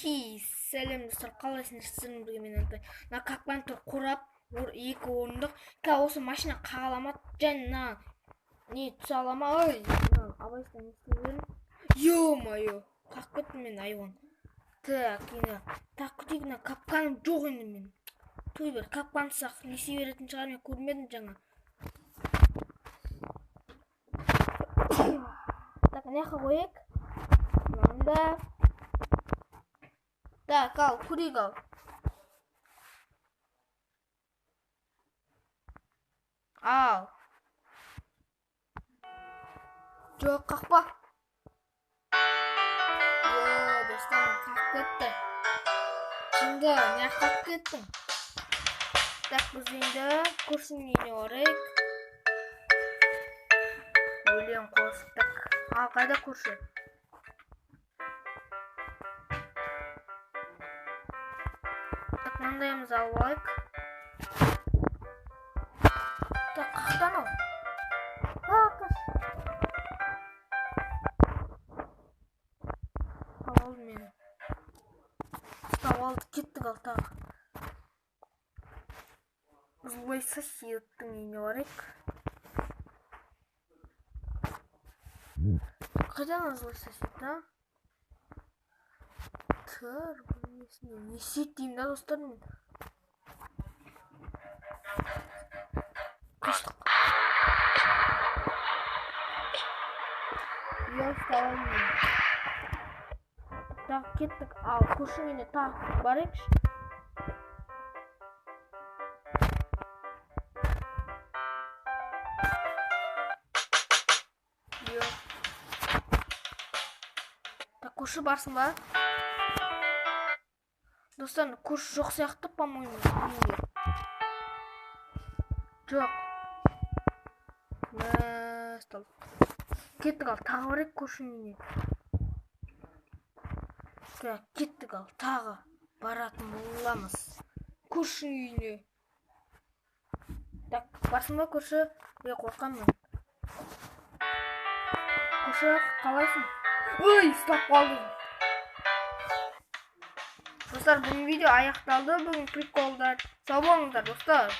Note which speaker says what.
Speaker 1: Сәлем достар, қалайсыңдар? Сіздермен бірге мен Антай. Мына какпантты құрап, екі орындық. Осы машина қағаламады. Және не түсе алама? Ой, абайсыздан естілген. Ё-моё, қақ кеттім мен айуан. Так, енді так күтейік, капканым жоқ енді мен. Той бір капкан сақ несе беретін шығар, мен көрмедім жаңа. Так, неқа қойек? Мында. Так, ал, көрейік ал. Ал. Жоқ, қақпа. Достарым, қақ кетті. Şimdi, не қақ кеттің? Так, біз енді көршінің үйіне барайық. Өлең қосып. Ал, қайда көрші? Так, маңдайымыз алып алайық. Так, қақтан ал. Қақыш. Алды мені. Ұстап алды, кеттік ал тағы. Злой соседтің үйіне барайық. Қайдан злой сосед, а? Тұр, бұл несіне. Не сеттеймін да, достар мен. Қаштық. Ел ұсталайын мен. Так, кеттік. Ал, көршінің үйіне тағы барайықшы. Көрші барсың ба? Достар, көрші жоқ сияқты, по-моему. Жоқ. Мәстал. Кеттік ал, тағы барайық көршінің үйіне. Кеттік ал, тағы баратын боламыз. Көршінің үйіне. Так, барсың ба көрші? Қорқам мен. Көрші, қалайсың? Ой, ұстап қалдым. Достар, бүгін видео аяқталды. Бүгін приколдар. Сау болыңыздар, достар.